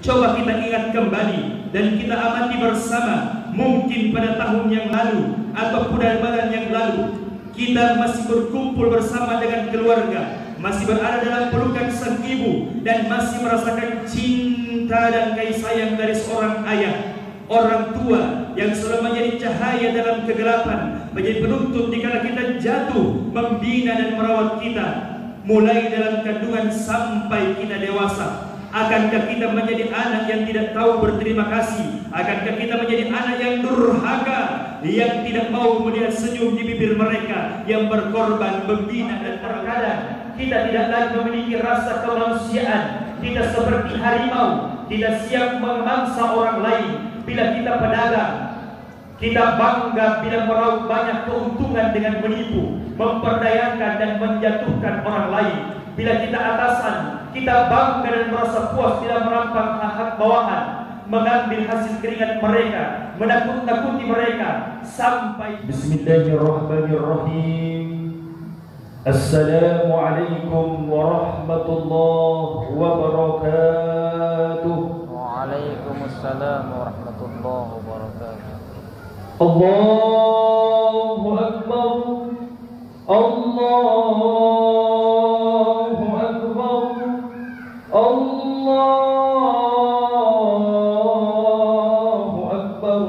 Coba kita ingat kembali dan kita amati bersama. Mungkin pada tahun yang lalu atau bulan yang lalu kita masih berkumpul bersama dengan keluarga, masih berada dalam pelukan sang ibu, dan masih merasakan cinta dan kasih sayang dari seorang ayah, orang tua yang selalu menjadi cahaya dalam kegelapan, menjadi penuntun dikala kita jatuh, membina dan merawat kita mulai dalam kandungan sampai kita dewasa. Akankah kita menjadi anak yang tidak tahu berterima kasih? Akankah kita menjadi anak yang durhaka, yang tidak mau melihat senyum di bibir mereka, yang berkorban, membina dan terkadang kita tidak lagi memiliki rasa kemanusiaan. Kita seperti harimau, tidak siap memangsa orang lain. Bila kita pedagang, kita bangga bila meraup banyak keuntungan dengan menipu, memperdayakan dan menjatuhkan orang lain. Bila kita atasan, kita bangga dan merasa puas bila merampas hak bawahan, mengambil hasil keringat mereka, menakut-nakuti mereka sampai. Bismillahirrahmanirrahim. Assalamualaikum warahmatullahi wabarakatuh. Waalaikumsalam warahmatullahi wabarakatuh. Allahu Akbar. Allahu Akbar. Allahu Akbar.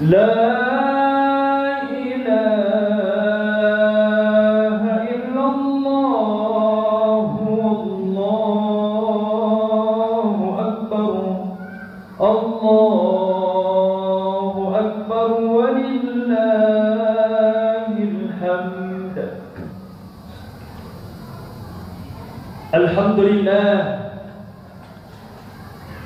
La ilaha illallah. Allahu Akbar. Allahu Akbar walillahil hamd. Alhamdulillah.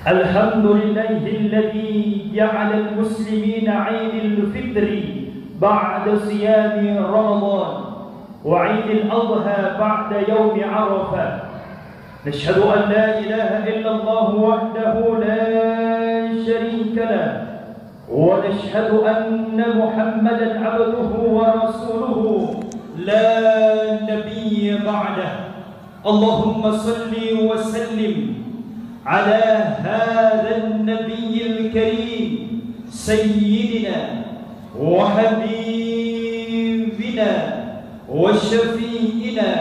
Alhamdulillahilladzi ja'ala al-muslimina 'Aidil Fitri ba'da siyami Ramadan wa 'Aidil Adha ba'da yaumi Arafah. Nashhadu an la ilaha illallah wahdahu la sharika lah wa nashhadu anna Muhammadan 'abduhu wa rasuluhu la nabiyya ba'dahu. Allahumma salli wa sallim على هذا النبي الكريم سيدنا وحبيبنا وشفيعنا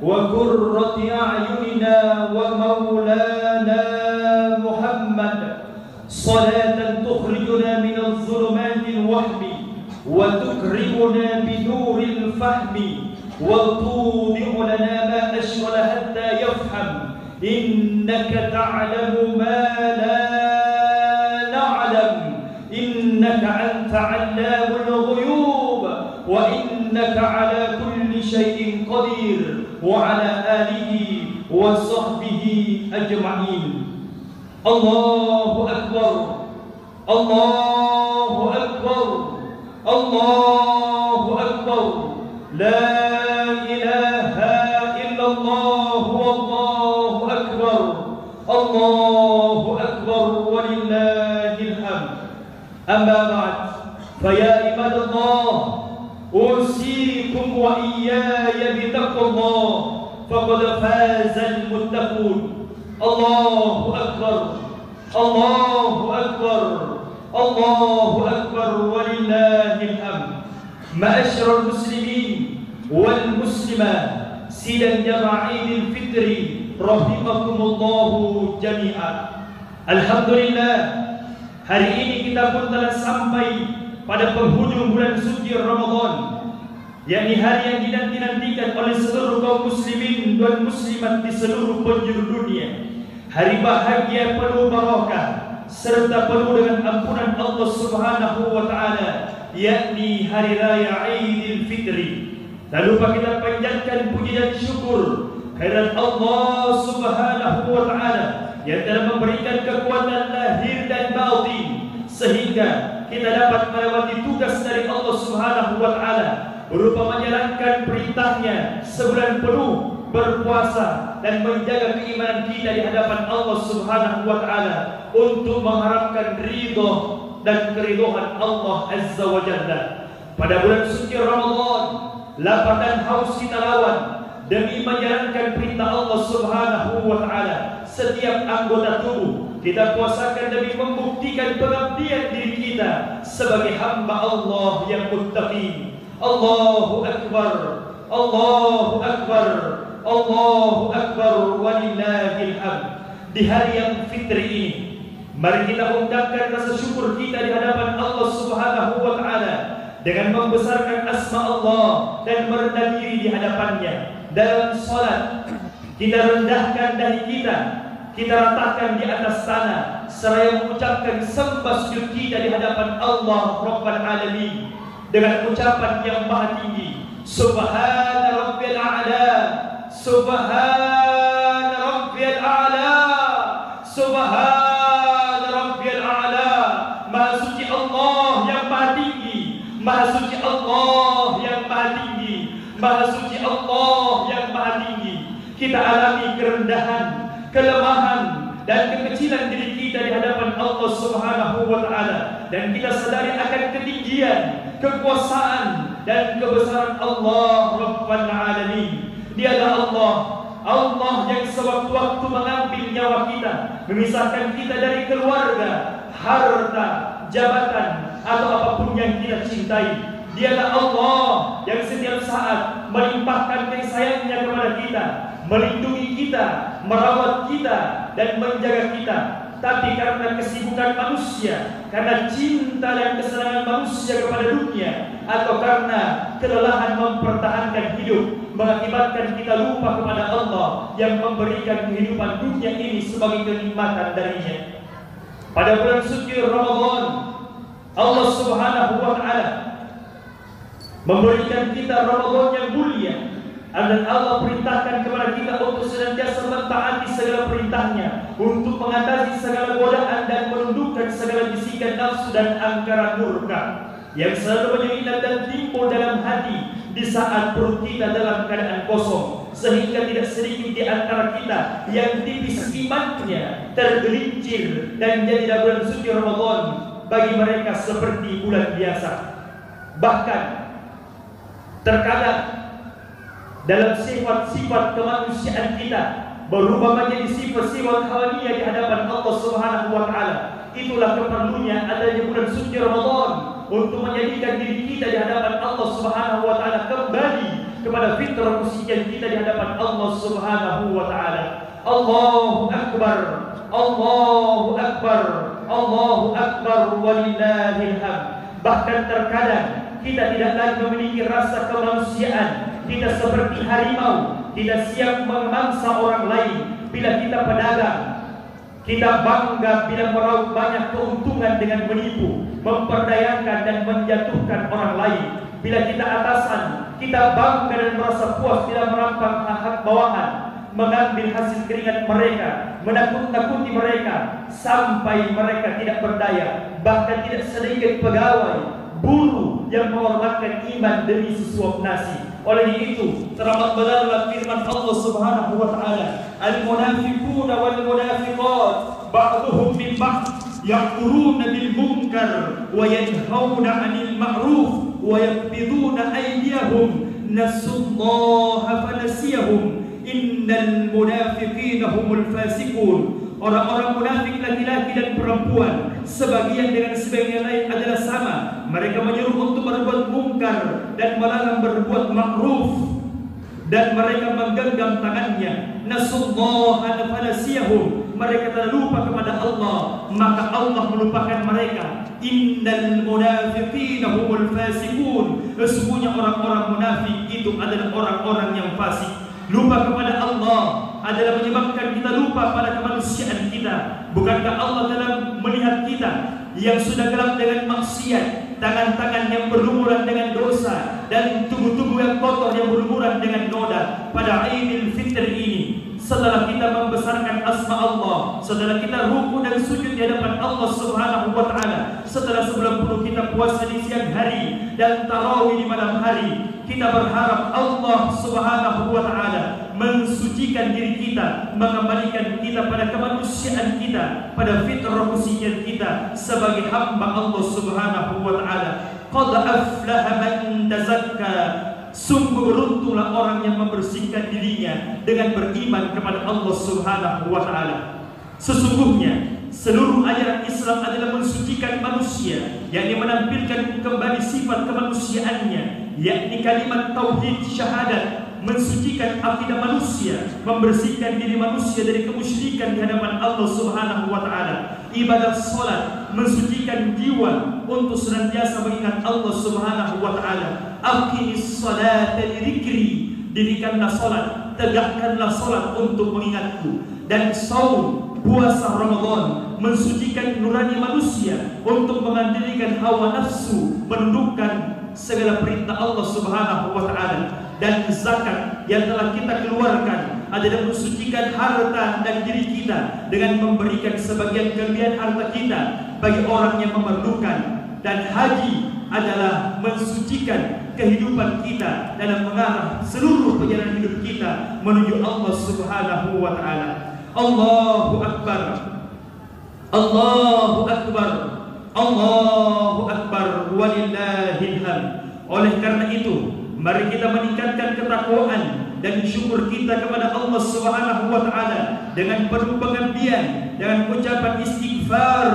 وقرة أعيننا ومولانا محمد، صلاة تخرجنا من الظلمات الوهم وتكرمنا بنور الفهم وتوضع لنا ما أشغل حتى يفهم. إنك تعلم ما لا نعلم، إنك أنت علام الغيوب، وإنك على كل شيء قدير، وعلى آله وصحبه أجمعين. الله أكبر. الله أكبر. الله أكبر. لا إله إلا الله والله أكبر. الله أكبر ولله الحمد. أما بعد فيا عباد الله، أوصيكم وإياي بتقوى الله فقد فاز المتقون. الله أكبر. الله أكبر. الله أكبر ولله الحمد. معاشر المسلمين والمسلمات، sidang jamaah Idul Fitri rahimakumullahu jami'an. Alhamdulillah, hari ini kita pun telah sampai pada penghujung bulan suci Ramadan, yakni hari yang dinanti-nantikan oleh seluruh kaum muslimin dan muslimat di seluruh penjuru dunia. Hari bahagia penuh barakah serta penuh dengan ampunan Allah Subhanahu wa taala, yakni hari raya Idul Fitri. Tak lupa kita panjatkan puji dan syukur kehadirat Allah Subhanahu wa taala yang telah memberikan kekuatan lahir dan batin sehingga kita dapat melewati tugas dari Allah Subhanahu wa taala berupa menjalankan perintahnya sebulan penuh berpuasa dan menjaga keimanan kita di hadapan Allah Subhanahu wa taala untuk mengharapkan ridha dan keridhaan Allah Azza wa Jalla. Pada bulan suci Ramadan, lapar dan haus kita lawan demi menjalankan perintah Allah Subhanahu wa taala. setiap anggota tubuh. Kita puasakan demi membuktikan pengabdian diri kita sebagai hamba Allah yang muttaqin. Allahu Akbar, Allahu Akbar, Allahu Akbar, walillahil hamd. Di hari yang fitri ini, mari kita ungkapkan rasa syukur kita di hadapan Allah Subhanahu wa taala dengan membesarkan asma Allah dan merendah diri di hadapannya. Dalam salat kita rendahkan dahi kita ratakan di atas tanah seraya mengucapkan sembah sujud kita di hadapan Allah Rabbul Alamin dengan ucapan yang maha tinggi. Subhana Rabbil A'la, Subhana Rabbil A'la, Subhana Rabbil A'la. Maha suci Allah yang maha tinggi, maha suci Allah yang maha tinggi, maha suci Allah yang maha tinggi. Kita alami kerendahan, kelemahan dan kekecilan diri kita di hadapan Allah Subhanahu wa taala, dan kita sadari akan ketinggian, kekuasaan dan kebesaran Allah Rabbul Alamin. Dialah Allah yang sewaktu-waktu mengambil nyawa kita, memisahkan kita dari keluarga, harta, jabatan atau apapun yang kita cintai. Dialah Allah yang setiap saat melimpahkan kasih sayangnya kepada kita, melindungi kita, merawat kita dan menjaga kita. Tapi karena kesibukan manusia, karena cinta dan kesenangan manusia kepada dunia, atau karena kelelahan mempertahankan hidup, mengakibatkan kita lupa kepada Allah yang memberikan kehidupan dunia ini sebagai kenikmatan darinya. Pada bulan suci Ramadan, Allah Subhanahu wa taala memberikan kita Ramadan yang mulia, dan Allah perintahkan kepada kita untuk senantiasa mentaati segala perintahnya, untuk mengatasi segala godaan dan menundukkan segala bisikan nafsu dan angkara murka yang selalu menyelinap dan timbul dalam hati di saat perut kita dalam keadaan kosong, sehingga tidak sedikit di antara kita yang tipis imannya tergelincir dan jadilah bulan suci Ramadan bagi mereka seperti bulan biasa. Bahkan terkadang dalam sifat-sifat kemanusiaan kita berubah menjadi sifat-sifat hawaniyah di hadapan Allah Subhanahu wa taala. Itulah keperlunya adanya bulan suci Ramadan untuk menjadikan diri kita di hadapan Allah Subhanahu wa taala kembali kepada fitrah kesucian kita di hadapan Allah Subhanahu wa taala. Allahu Akbar, Allahu Akbar, Allahu Akbar, walillahil hamd. Bahkan terkadang kita tidak lagi memiliki rasa kemanusiaan. Kita seperti harimau, tidak siap memangsa orang lain. Bila kita pedagang, kita bangga bila meraup banyak keuntungan dengan menipu, memperdayakan dan menjatuhkan orang lain. Bila kita atasan, kita bangga dan merasa puas bila merampas hak bawahan, mengambil hasil keringat mereka, menakut-nakuti mereka sampai mereka tidak berdaya. Bahkan tidak sedikit pegawai, buruh yang mengorbankan iman demi sesuap nasi. Oleh itu, teramat benarlah firman Allah Subhanahu wa taala, al-munafiquna wal munafiqat ba'dhum min ba'd ya'muruna bil munkar wa yanhauna 'anil ma'ruf wa yaqbiduna aydiyahum nasullaha fanasiyahum innal munafiqina humul fasiqun. Orang-orang munafik laki-laki dan perempuan, sebagian dengan sebagian lain adalah sama. Mereka menyuruh untuk berbuat mungkar dan melarang berbuat makruf, dan mereka menggenggam tangannya. Nasullaha fanasiyahum. Mereka telah lupa kepada Allah, maka Allah melupakan mereka. Innal munafiqina humul fasiqun. Sesungguhnya orang-orang munafik itu adalah orang-orang yang fasik. Lupa kepada Allah adalah menyebabkan kita lupa pada kemanusiaan kita. Bukankah Allah dalam melihat kita yang sudah gelap dengan maksiat, tangan-tangan yang berlumuran dengan dosa, dan tubuh-tubuh yang kotor yang berlumuran dengan noda pada Aidil Fitri ini? Setelah kita membesarkan asma Allah, setelah kita ruku dan sujud di hadapan Allah Subhanahu wa taala, setelah sebulan penuh kita puasa di siang hari dan tarawih di malam hari, kita berharap Allah Subhanahu wa taala mensucikan diri kita, mengembalikan kita pada kemanusiaan kita, pada fitrah kesucian kita sebagai hamba Allah Subhanahu wa taala. Qad aflaha man tazakka. Sungguh beruntunglah orang yang membersihkan dirinya dengan beriman kepada Allah Subhanahu wa taala. Sesungguhnya seluruh ajaran Islam adalah mensucikan manusia, yakni menampilkan kembali sifat kemanusiaannya, yakni kalimat tauhid syahadat, mensucikan akidah manusia, membersihkan diri manusia dari kemusyrikan di hadapan Allah Subhanahu wa taala. Ibadah salat mensucikan jiwa untuk senantiasa mengingat Allah Subhanahu wa taala. Aqimis salata lidzikri, dirikanlah salat, tegakkanlah salat untuk mengingatku. Dan saum, puasa Ramadan mensucikan nurani manusia untuk mengandalkan hawa nafsu, menundukkan segala perintah Allah Subhanahu wa taala. Dan zakat yang telah kita keluarkan adalah mensucikan harta dan diri kita dengan memberikan sebagian kelebihan harta kita bagi orang yang memerlukan. Dan haji adalah mensucikan kehidupan kita dalam mengarah seluruh perjalanan hidup kita menuju Allah Subhanahu wa taala. Allahu Akbar, Allahu Akbar, Allahu Akbar, walillahil hamd. Oleh karena itu, mari kita meningkatkan ketakwaan dan syukur kita kepada Allah Subhanahu wa taala dengan penuh pengabdian, dengan ucapan istighfar,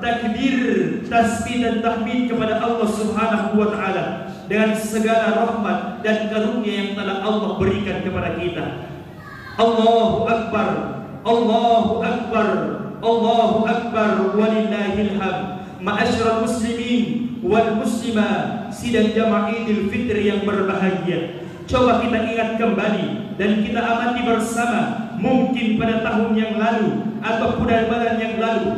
takbir, tasbih dan tahmid kepada Allah Subhanahu wa taala dengan segala rahmat dan karunia yang telah Allah berikan kepada kita. Allahu Akbar, Allahu Akbar, Allahu Akbar, walillahil hamd. Ma'asyiral muslimin wal muslimah, sidang jamaah Idul Fitri yang berbahagia. Coba kita ingat kembali dan kita amati bersama. Mungkin pada tahun yang lalu atau bulan-bulan yang lalu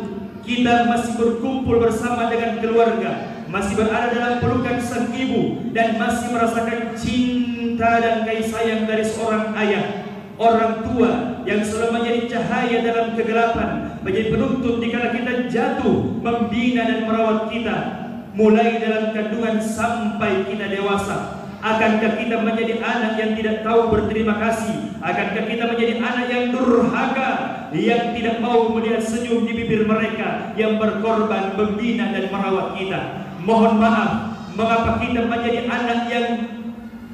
kita masih berkumpul bersama dengan keluarga, masih berada dalam pelukan sang ibu, dan masih merasakan cinta dan kasih sayang dari seorang ayah, orang tua yang selalu menjadi cahaya dalam kegelapan, menjadi penuntun dikala kita jatuh, membina dan merawat kita mulai dalam kandungan sampai kita dewasa. Akankah kita menjadi anak yang tidak tahu berterima kasih? Akankah kita menjadi anak yang durhaka, yang tidak mau melihat senyum di bibir mereka yang berkorban membina dan merawat kita? Mohon maaf, mengapa kita menjadi anak yang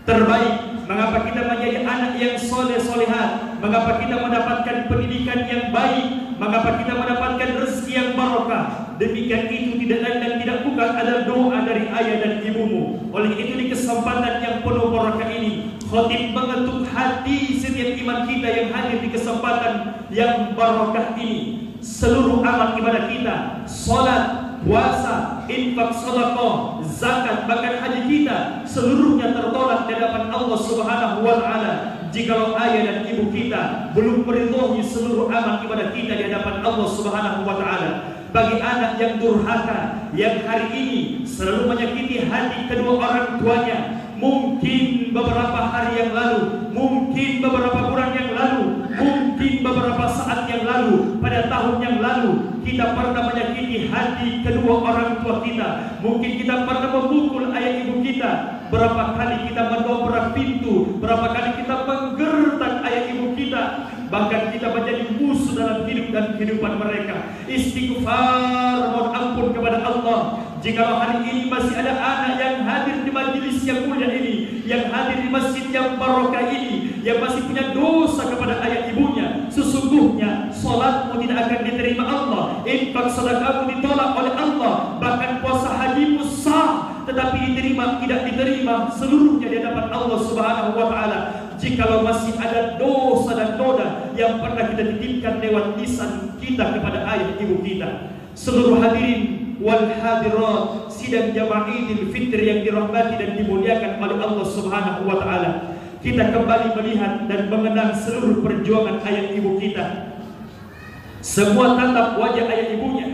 terbaik? Mengapa kita menjadi anak yang soleh-solehat? Mengapa kita mendapatkan pendidikan yang baik? Mengapa kita mendapatkan rezeki yang barokah? Demikian itu tidak lain dan tidak bukan adalah doa dari ayah dan ibumu. Oleh itu di kesempatan yang penuh barokah ini, khatib mengetuk hati setiap iman kita yang hadir di kesempatan yang barokah ini. Seluruh amal ibadah kita, salat, puasa, infak, sedekah, zakat, bahkan haji kita, seluruhnya tertolak di hadapan Allah Subhanahu wa taala jikalau ayah dan ibu kita belum meridhoi seluruh amal ibadah kita di hadapan Allah Subhanahu wa taala. Bagi anak yang durhaka, yang hari ini selalu menyakiti hati kedua orang tuanya, mungkin beberapa hari yang lalu, mungkin beberapa bulan yang lalu, mungkin beberapa saat yang lalu, pada tahun yang lalu kita pernah menyakiti hati kedua orang tua kita. Mungkin kita pernah memukul ayah ibu kita. Berapa kali kita mendobrak pintu, berapa kali kita menggertak ayah ibu kita, bahkan kita menjadi musuh dalam hidup dan kehidupan mereka. Istighfar, mohon ampun kepada Allah. Jikalau hari ini masih ada anak yang hadir di majelis yang mulia ini, yang hadir di masjid yang barokah ini, yang masih punya dosa kepada ayah ibunya, sesungguhnya salatmu tidak akan diterima Allah, infak sedekahmu ditolak oleh Allah, bahkan puasa hajimu sah tetapi diterima tidak diterima seluruhnya di hadapan Allah Subhanahu wa taala. Jikalau masih ada dosa dan noda yang pernah kita titipkan lewat lisan kita kepada ayah ibu kita. Seluruh hadirin wal hadirat sidang jamaah Idul Fitri yang dirahmati dan dimuliakan oleh Allah Subhanahu wa taala, kita kembali melihat dan mengenang seluruh perjuangan ayah ibu kita. Semua tatap wajah ayah ibunya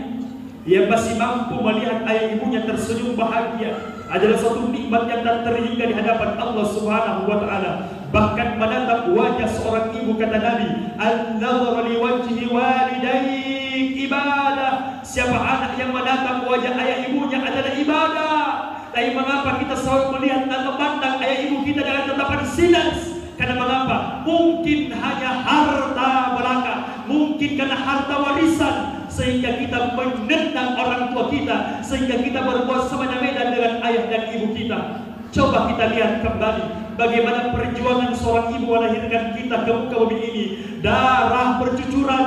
yang masih mampu melihat ayah ibunya tersenyum bahagia adalah suatu nikmat yang tak terhingga di hadapan Allah Subhanahu wa taala. Bahkan menatap wajah seorang ibu, kata Nabi, an-nadhru li wajhi walidayk ibadah. Siapa anak yang menatap wajah ayah ibunya adalah ibadah. Tapi mengapa kita selalu melihat dan memandang ayah ibu kita dengan tatapan silas? Karena mengapa? Mungkin hanya harta belaka, mungkin karena harta warisan, sehingga kita menentang orang tua kita, sehingga kita berbuat semena-mena dengan ayah dan ibu kita. Coba kita lihat kembali bagaimana perjuangan seorang ibu melahirkan kita ke muka bumi ini. Darah bercucuran,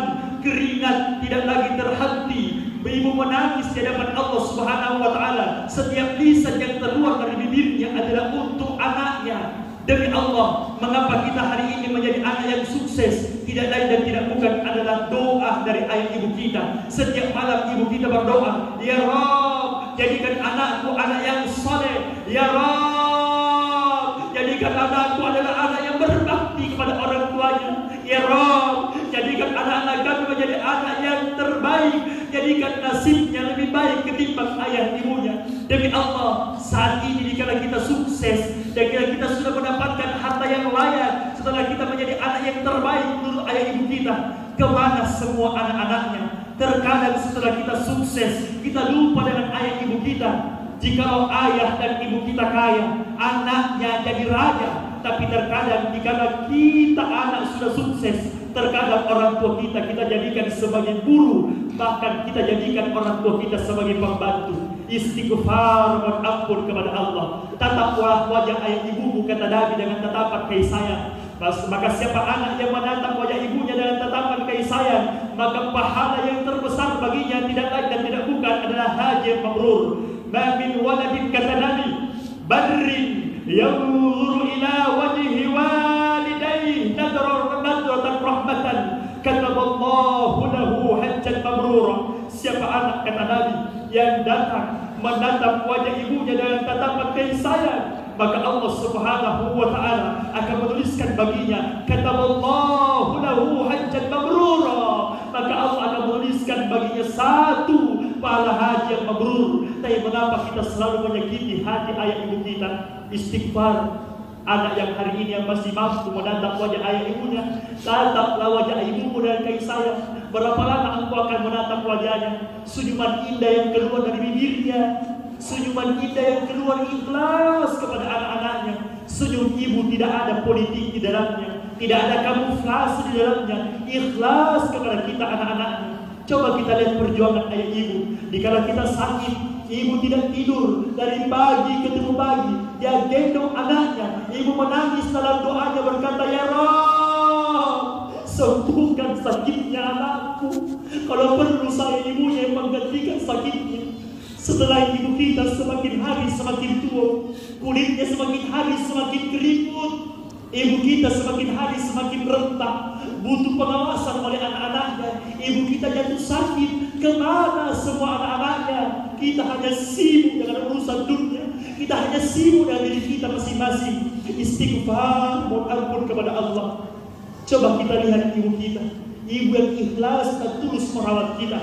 keringat tidak lagi terhenti. Ibu menangis di hadapan Allah Subhanahu wa Ta'ala. Setiap lisan yang keluar dari bibirnya adalah untuk anaknya. Demi Allah, mengapa kita hari ini menjadi anak yang sukses? Tidak lain dan tidak bukan adalah doa dari ayah ibu kita. Setiap malam ibu kita berdoa, Ya Rabb, jadikan anakku anak yang soleh. Ya Rabb, jadikan anakku adalah anak yang berbakti kepada orang tuanya. Ya Rabb, jadikan anak-anak kami menjadi anak yang terbaik. Jadikan nasibnya lebih baik ketimbang ayah ibunya. Demi Allah, saat ini dikala kita sukses dan kita sudah mendapatkan harta yang layak, setelah kita menjadi anak yang terbaik menurut ayah ibu kita, kemana semua anak-anaknya? Terkadang setelah kita sukses, kita lupa dengan ayah ibu kita. Jikalau ayah dan ibu kita kaya, anaknya jadi raja. Tapi terkadang jika kita anak sudah sukses, terkadang orang tua kita jadikan sebagai guru, bahkan kita jadikan orang tua kita sebagai pembantu. Istighfar, mohon ampun kepada Allah. Tataplah wajah ayah ibumu, kata Nabi, dengan tatapan kasih sayang. Maka siapa anak yang menatap wajah ibunya dengan tatapan kasih sayang, maka pahala yang terbesar baginya tidak lain dan tidak bukan adalah haji mabrur. Ma min waladin, kata Nabi, barrin yanzuru ila wajhi walidayhi nadratan rahmatan kataballahu lahu hajjan mabrura. Siapa anak, kata Nabi, yang datang menatap wajah ibunya dengan tatapan kasih sayang, maka Allah Subhanahu wa Ta'ala akan menuliskan baginya kataballahu lahu hajjan mabrura. Maka Allah akan menuliskan baginya satu pahala haji yang mabrur. Tapi mengapa kita selalu menyakiti hati ayah ibu kita? Istighfar. Anak yang hari ini yang masih mampu menatap wajah ayah ibunya, tataplah wajah ibumu dengan kasih sayang. Berapa lama engkau akan menatap wajahnya? Senyuman indah yang keluar dari bibirnya, senyuman indah yang keluar ikhlas kepada anak-anaknya. Senyum ibu tidak ada politik di dalamnya, tidak ada kamuflase di dalamnya, ikhlas kepada kita anak-anaknya. Coba kita lihat perjuangan ayah ibu. Dikala kita sakit, ibu tidak tidur dari pagi ketemu pagi. Dia gendong anaknya. Ibu menangis dalam doanya berkata, Ya Rabb, sembuhkan sakitnya anakku. Kalau perlu saya ibunya yang menggantikan sakitnya. Setelah ibu kita semakin hari semakin tua, kulitnya semakin hari semakin keriput, ibu kita semakin hari semakin rentak, butuh pengawasan oleh anak-anaknya. Ibu kita jatuh sakit, kemana semua anak-anaknya? Kita hanya sibuk dengan urusan dunia, kita hanya sibuk dengan diri kita masing-masing. Istighfar, mohon ampun kepada Allah. Coba kita lihat ibu kita, ibu yang ikhlas dan tulus merawat kita,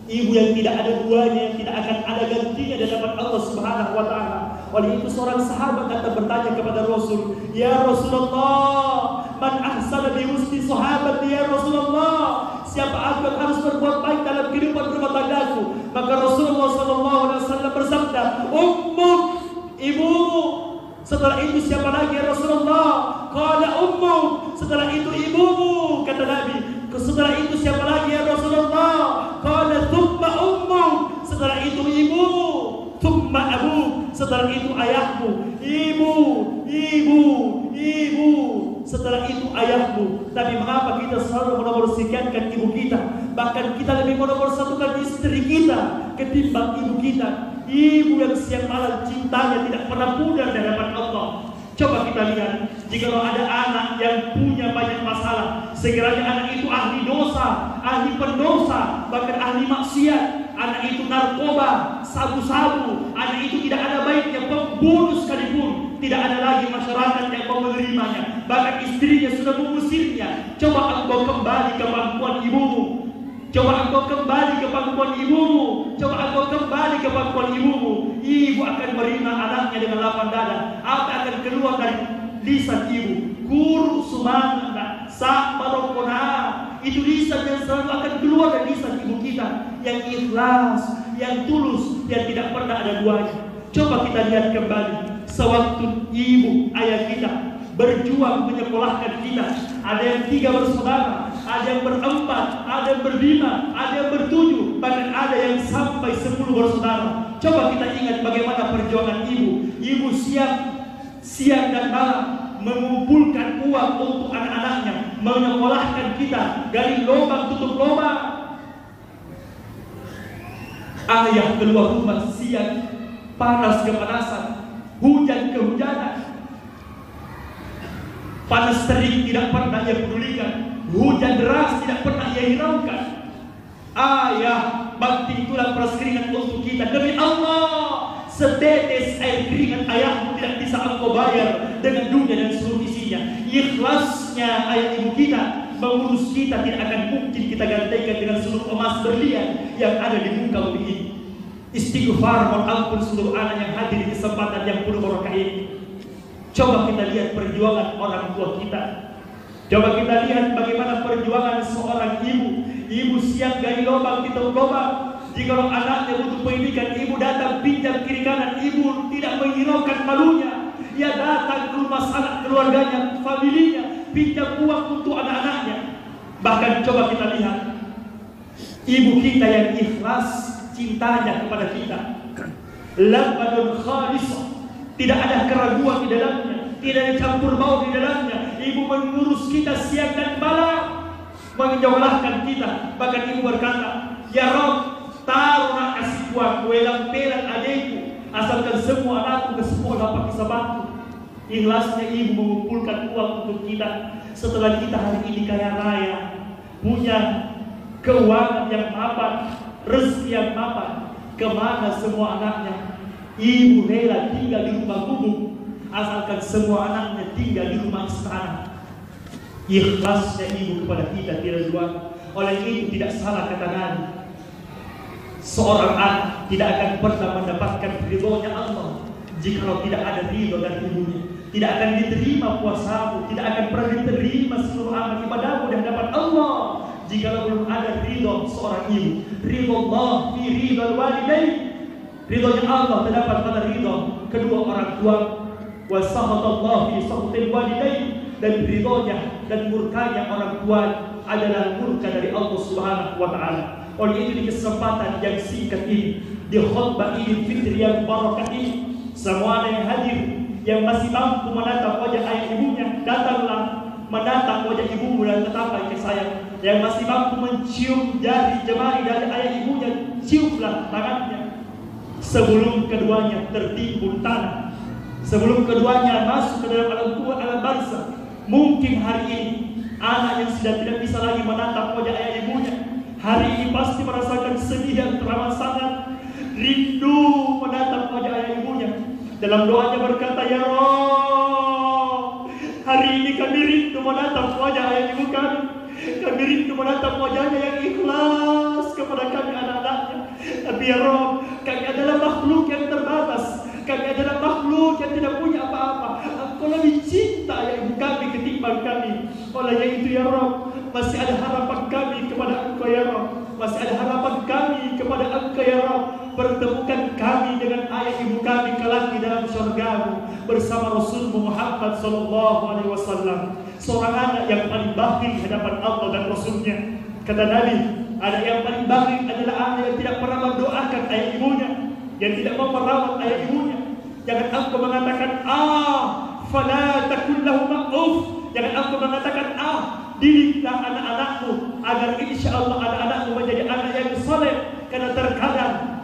ibu yang tidak ada duanya, yang tidak akan ada gantinya di hadapan Allah Subhanahu wa Ta'ala. Oleh itu seorang sahabat datang bertanya kepada Rasul, Ya Rasulullah, man ahsana bi husni sahabati ya Rasulullah, siapa aku yang harus berbuat baik dalam kehidupan rumah tanggaku? Maka Rasulullah SAW bersabda, ummuk, ibumu. Setelah itu siapa lagi ya Rasulullah? Qala ummuk. Setelah itu ibumu, kata Nabi. Setelah itu siapa lagi ya Rasulullah? Qala thumma ummuk. Setelah itu ibumu, thumma abuk. Setelah itu ayahmu, ibu. Setelah itu ayahmu. Tapi mengapa kita selalu menomorsikakan ibu kita? Bahkan kita lebih menomorsatukan istri kita ketimbang ibu kita. Ibu yang siang malam cintanya tidak pernah pudar di hadapan Allah. Coba kita lihat, jika ada anak yang punya banyak masalah, sekiranya anak itu ahli dosa, ahli pendosa, bahkan ahli maksiat, anak itu narkoba, sabu-sabu, anak itu tidak ada baiknya, pembunuh sekalipun, tidak ada lagi masyarakat yang mau menerimanya, bahkan istrinya sudah mengusirnya. Coba engkau kembali ke pangkuan ibumu. Coba engkau kembali ke pangkuan ibumu. Coba engkau kembali ke pangkuan ibumu. Ibu akan menerima anaknya dengan lapang dada. Apa akan keluar dari lisan ibu? Guru sumana sa marokona. Itu lisan yang selalu akan keluar dari lisan ibu kita, yang ikhlas, yang tulus, yang tidak pernah ada duanya. Coba kita lihat kembali sewaktu ibu ayah kita berjuang menyekolahkan kita. Ada yang 3 bersaudara, ada yang berempat, ada yang berlima, ada yang bertujuh, bahkan ada yang sampai 10 bersaudara. Coba kita ingat bagaimana perjuangan ibu. Ibu siang dan malam mengumpulkan uang untuk anak-anaknya, menyekolahkan kita, gali lubang tutup lubang, Ayah keluar rumah siang, panas kepanasan, hujan kehujanan. Panas terik tidak pernah ia pedulikan, hujan deras tidak pernah ia hiraukan. Ayah banting tulang peras keringat untuk kita. Demi Allah, setetes air keringat ayahmu tidak bisa engkau bayar dengan dunia dan seluruh isinya. Ikhlasnya ayah ibu kita mengurus kita tidak akan mungkin kita gantikan dengan seluruh emas berlian yang ada di muka bumi ini. Istighfar, mohon ampun seluruh anak yang hadir di kesempatan yang penuh barokah ini. Coba kita lihat perjuangan orang tua kita. Coba kita lihat bagaimana perjuangan seorang ibu. Ibu siap gali lubang, kita lubang. Jika anaknya butuh pendidikan, ibu datang pinjam kiri kanan. Ibu tidak menghiraukan malunya. Ia datang ke rumah sanak keluarganya, familinya, pinjam uang untuk anak-anaknya. Bahkan coba kita lihat ibu kita yang ikhlas cintanya kepada kita. Labadun khalisah, tidak ada keraguan di dalamnya, tidak ada campur baur di dalamnya. Ibu mengurus kita siang dan malam, menjauhkan kita. Bahkan ibu berkata, ya Rob, taruhlah kasih uang, welang pelan adikku, asalkan semua anakku ke sekolah pakai sabatu. Ikhlasnya ibu mengumpulkan uang untuk kita. Setelah kita hari ini kaya raya, punya keuangan yang mapan, rezeki yang mapan, kemana semua anaknya? Ibu rela tinggal di rumah gubuk, asalkan semua anaknya tinggal di rumah istana. Ikhlasnya ibu kepada kita tidak dua. Oleh itu tidak salah kata Nabi, seorang anak tidak akan pernah mendapatkan ridhonya Allah jikalau tidak ada ridho dari ibunya. Tidak akan diterima puasamu, tidak akan pernah diterima seluruh amal ibadahmu di hadapan Allah jikalau belum ada ridho seorang ibu. Ridho Allah fi ridho walidain. Ridhonya Allah terdapat pada ridho kedua orang tua. Wa sakhatallah fi sakhatil walidain. Dan ridhonya dan murkanya orang tua adalah murka dari Allah Subhanahu wa taala. Oleh itu di kesempatan yang singkat ini, di khutbah Idul Fitri yang barakah ini, semua yang hadir yang masih mampu menatap wajah ayah ibunya, datanglah menatap wajah ibumu dan tetaplah ke saya. Yang masih mampu mencium jari-jemari dari ayah ibunya, ciumlah tangannya sebelum keduanya tertimbun tanah, sebelum keduanya masuk ke dalam alam barzakh. Mungkin hari ini anak yang sudah tidak bisa lagi menatap wajah ayah ibunya, hari ini pasti merasakan sedih yang teramat sangat, rindu menatap wajah ayah ibunya. Dalam doanya berkata, ya Rabb, hari ini kami rindu menatap wajah ayah ibu kami. Kami rindu menatap wajahnya yang ikhlas kepada kami anak-anaknya. Tapi ya Rabb, kami adalah makhluk yang terbatas. Kami adalah makhluk yang tidak punya apa-apa. Engkau lebih cinta ayah ibu kami ketimbang kami. Oleh itu ya Rabb, masih ada harapan kami kepada Engkau ya Rabb. Masih ada harapan kami kepada Engkau ya Rabb. Pertemukan kami dengan ayah ibu kami kelak di dalam syurga-Mu bersama Rasulmu Muhammad sallallahu alaihi wasallam. Seorang anak yang paling bakhil di hadapan Allah dan Rasulnya. Kata Nabi, anak yang paling bakhil adalah anak yang tidak pernah mendoakan ayah ibunya, yang tidak mau merawat ayah ibunya. Jangan engkau mengatakan fala takun lahuma uff. Jangan engkau mengatakan didiklah anak-anakmu agar insyaallah anak-anakmu menjadi anak yang saleh. Karena terkadang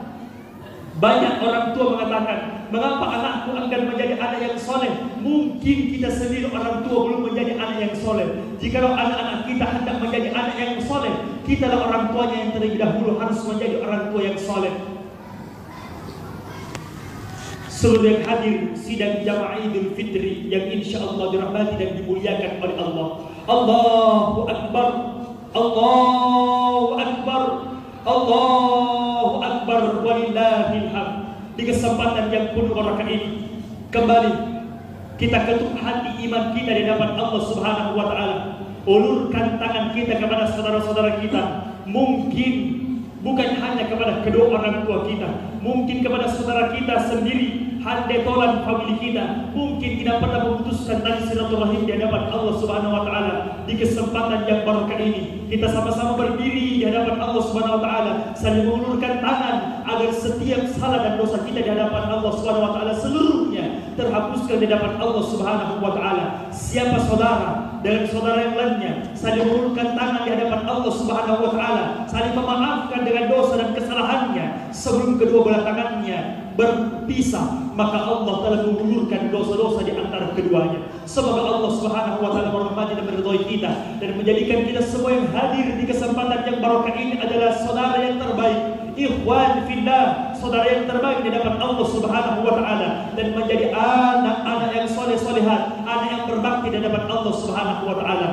banyak orang tua mengatakan, mengapa anakku akan menjadi anak yang soleh? Mungkin kita sendiri orang tua belum menjadi anak yang soleh. Jikalau anak-anak kita hendak menjadi anak yang soleh, kita lah orang tuanya yang terlebih dahulu harus menjadi orang tua yang soleh. Seluruh yang hadir sidang jamaah Idul Fitri yang insya Allah dirahmati dan dimuliakan oleh Allah. Allahu Akbar, Allahu Akbar, Allahu Akbar, walillahil hamd. Di kesempatan yang penuh barakah ini, kembali kita ketuk hati iman kita di hadapan Allah Subhanahu wa taala. Ulurkan tangan kita kepada saudara-saudara kita. Mungkin bukan hanya kepada kedua orang tua kita, mungkin kepada saudara kita sendiri, handai tolan famili kita. Mungkin tidak pernah memutuskan tali silaturahim di hadapan Allah Subhanahu wa taala. Di kesempatan yang barakah ini, kita sama-sama berdiri di hadapan Allah Subhanahu wa taala, saling mengulurkan tangan agar setiap salah dan dosa kita di hadapan Allah Subhanahu wa taala seluruhnya terhapuskan di hadapan Allah Subhanahu wa taala. Siapa saudara dengan saudara yang lainnya saling mengulurkan tangan di hadapan Allah Subhanahu wa taala, saling memaafkan dengan dosa dan kesalahannya. sebelum kedua belah tangannya berpisah, maka Allah telah mengulurkan dosa-dosa di antara keduanya. Semoga Allah Subhanahu wa taala merahmati dan meridhai kita dan menjadikan kita semua yang hadir di kesempatan yang barokah ini adalah saudara yang terbaik, ikhwan fillah, saudara yang terbaik di hadapan Allah Subhanahu wa taala, dan menjadi anak-anak yang soleh-solehat, anak yang berbakti di hadapan Allah Subhanahu wa taala.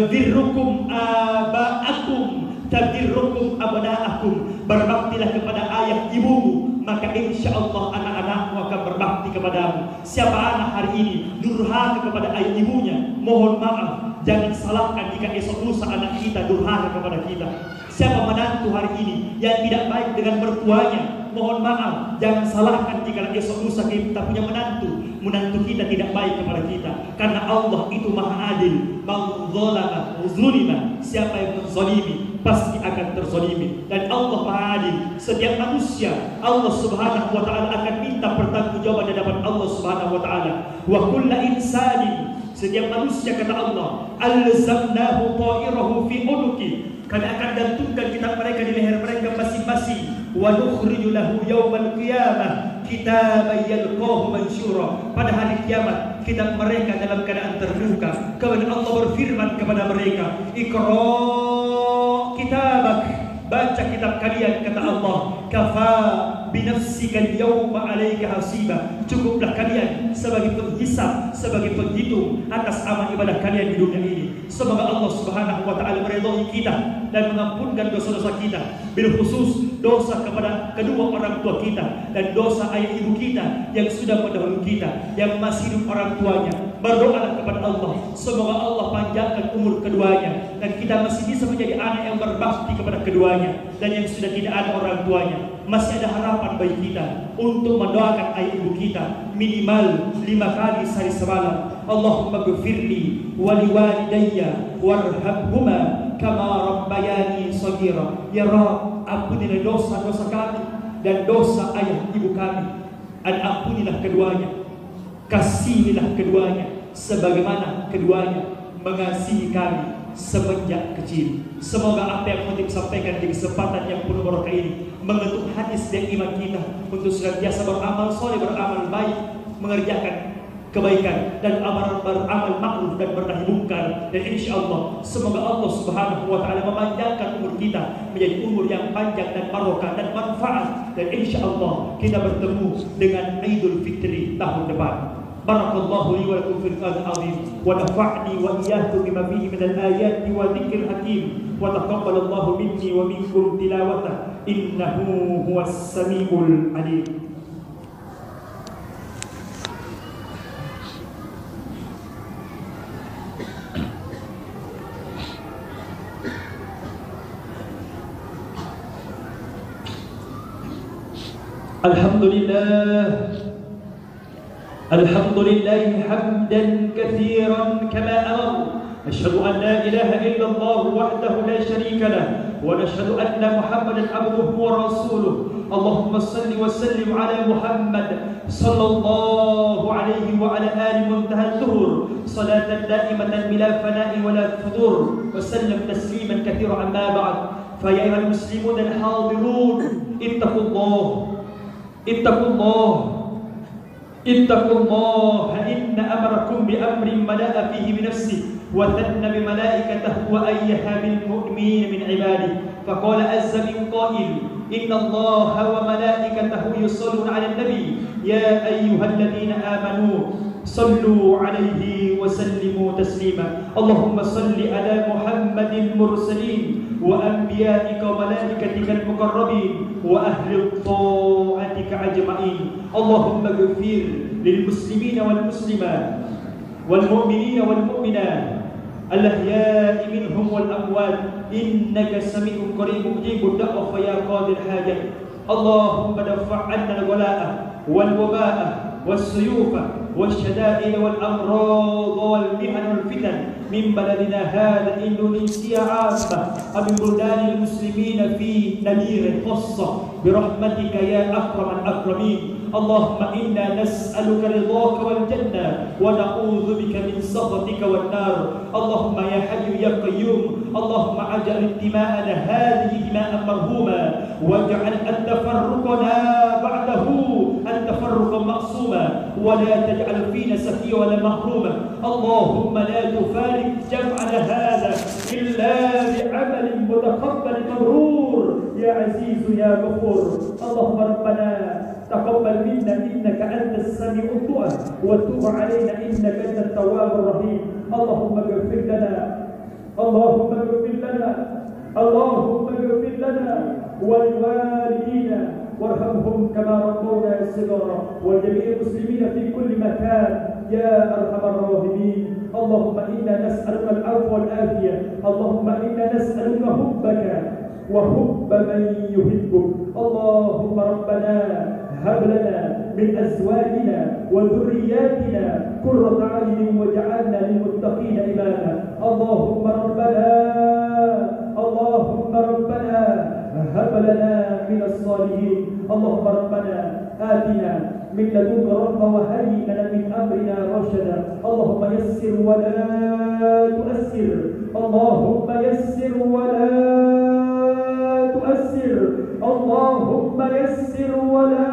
Birrukum aba'akum tabirrukum abna'akum, berbaktilah kepada ayah ibumu, maka insya Allah anak-anakmu akan berbakti kepadamu. Siapa anak hari ini durhaka kepada ayah ibunya, mohon maaf, jangan salahkan jika esok lusa anak kita durhaka kepada kita. Siapa menantu hari ini yang tidak baik dengan mertuanya, mohon maaf, jangan salahkan jika esok lusa kita punya menantu kita tidak baik kepada kita, karena Allah itu maha adil. Man zalama zulima, siapa yang menzalimi pasti akan terzalimi, dan Allah maha adil. Setiap manusia Allah Subhanahu wa taala akan minta pertanggungjawaban di hadapan Allah Subhanahu wa taala. Wa kullu insanin, setiap manusia kata Allah, alzamnahu ta'irahu fi unuki, kami akan gantungkan kitab mereka di leher mereka masing-masing. Wa nukhriju lahu yaumal qiyamah kitaban yalqahu mansyura, pada hari kiamat kitab mereka dalam keadaan terbuka. Kemudian Allah berfirman kepada mereka, Iqra kitabak, baca kitab kalian, kata Allah, kafa binafsika al-yawma 'alaika hasiba, cukuplah kalian sebagai penghisab, sebagai penghitung atas amal ibadah kalian di dunia ini. Semoga Allah Subhanahu wa taala meridhai kita dan mengampunkan dosa-dosa kita, bil khusus dosa kepada kedua orang tua kita dan dosa ayah ibu kita yang sudah mendahului kita, yang masih hidup orang tuanya. Berdoalah kepada Allah, semoga Allah panjangkan umur keduanya dan kita masih bisa menjadi anak yang berbakti kepada keduanya, dan yang sudah tidak ada orang tuanya masih ada harapan bagi kita untuk mendoakan ayah ibu kita minimal 5 kali sehari semalam. Allahumma ghfirli wa liwalidayya warhamhuma kama rabbayani shaghira. Ya Rabb, ampunilah dosa-dosa kami dan dosa ayah ibu kami, dan ampunilah keduanya, kasihilah keduanya sebagaimana keduanya mengasihi kami semenjak kecil. Semoga apa yang mau disampaikan di kesempatan yang penuh barokah ini mengetuk hati setiap iman kita untuk senantiasa beramal soleh, beramal baik, mengerjakan kebaikan dan beramal ma'ruf dan bernahi munkar. Dan insya Allah semoga Allah Subhanahu wa taala memanjangkan umur kita menjadi umur yang panjang dan barokah dan manfaat, dan insya Allah kita bertemu dengan Idul Fitri tahun depan. Barakallahu li wa lakum fil Qur'anil azim wa nafa'ni wa iyyakum bima fihi minal ayati wa dzikril hakim wa taqabbalallahu minni wa minkum tilawata innahu huwas samiul alim. الحمد لله حمدا كثيرا كما أمر. أشهد أن لا إله إلا الله وحده لا شريك له، ونشهد أن محمدا عبده ورسوله. اللهم صل وسلم على محمد صلى الله عليه وعلى آله منتهى الدهور صلاة دائمة بلا فناء ولا فتور، وسلم تسليما كثيرا. أما بعد، فيا أيها المسلمون الحاضرون، اتقوا الله اتقوا الله اتقوا الله، إن أمركم بأمر ملأ فيه بنفسه وثنى بملائكته وأيها بالمؤمنين من عباده، فقال عز من قائل إن الله وملائكته يصلون على النبي يا أيها الذين آمنوا صلوا عليه وسلموا تسليما. اللهم صل على محمد المرسلين وأنبيائك وملائكتك المقربين وأهل طاعتك أجمعين. اللهم اغفر للمسلمين والمسلمات والمؤمنين والمؤمنات الأحياء منهم والأموات إنك سميع قريب مجيب الدعوة فيا قاضي الحاجات. اللهم دفع عنا الولاء والوباء والسيوف والشدائد والأمراض والمحن والفتن من بلدنا هذا إندونيسيا عامة ومن بلدان المسلمين في نمير خاصة برحمتك يا أكرم الأكرمين. اللهم إنا نسألك رضاك والجنة ونعوذ بك من سخطك والنار. اللهم يا حي يا قيوم، اللهم اجعل دماءنا هذه دماء مرهومة واجعل أن تفرقنا بعده أن تفرقا معصوما ولا تجعل فينا سخيا ولا محروما. اللهم لا تفارق جمعنا هذا إلا بعمل متقبل مبرور يا عزيز يا غفور. اللهم ربنا تقبل منا إنك أنت السميع الدعاء وتب علينا إنك أنت التواب الرحيم. اللهم اغفر لنا اللهم اغفر لنا اللهم اغفر لنا ولوالدينا وارحمهم كما ربونا صغارا وجميع المسلمين في كل مكان يا أرحم الراحمين. اللهم إنا نسألك العفو والعافية. اللهم إنا نسألك حبك وحب من يحبك. اللهم ربنا هب لنا من أزواجنا وذرياتنا قرة أعين واجعلنا للمتقين إماما. اللهم ربنا هب لنا من الصالحين. اللهم ربنا آتنا من لدنك رحمة وهيئ لنا من أمرنا رشدا. اللهم يسر ولا تؤسر. اللهم يسر ولا تؤسر. اللهم يسر ولا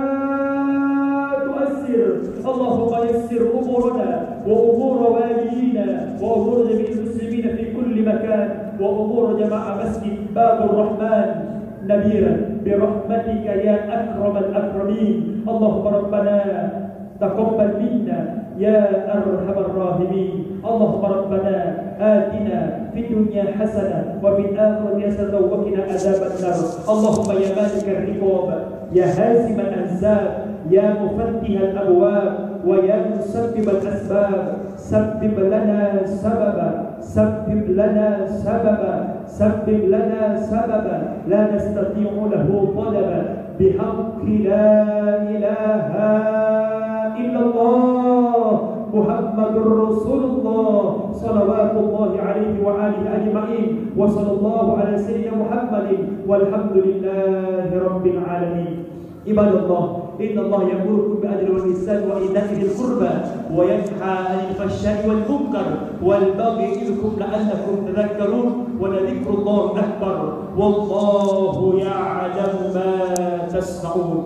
تؤسر. اللهم يسر أمورنا وأمور والدينا وأمور جميع المسلمين في كل مكان وأمور جماعة مسجد باب الرحمن نبيلا برحمتك يا أكرم الأكرمين. اللهم ربنا تقبل منا يا أرحم الراحمين. اللهم ربنا آتنا في الدنيا حسنة وفي الآخرة حسنة وقنا عذاب النار. اللهم يا مالك الرقاب يا هازم الأحزاب يا مفتح الأبواب ويا مسبب الأسباب سبب لنا سببا سبب لنا سببا سبب لنا سببا لا نستطيع له طلبا بحق لا إله إلا الله محمد رسول الله صلوات الله عليه وآله أجمعين وصلى الله على سيدنا محمد والحمد لله رب العالمين. عباد الله إن الله يأمركم بالعدل والإحسان وإيتاء ذي القربى وينهى عن الفحشاء والمنكر والبغي يعظكم لعلكم تذكرون ولذكر الله أكبر والله يعلم ما تصنعون.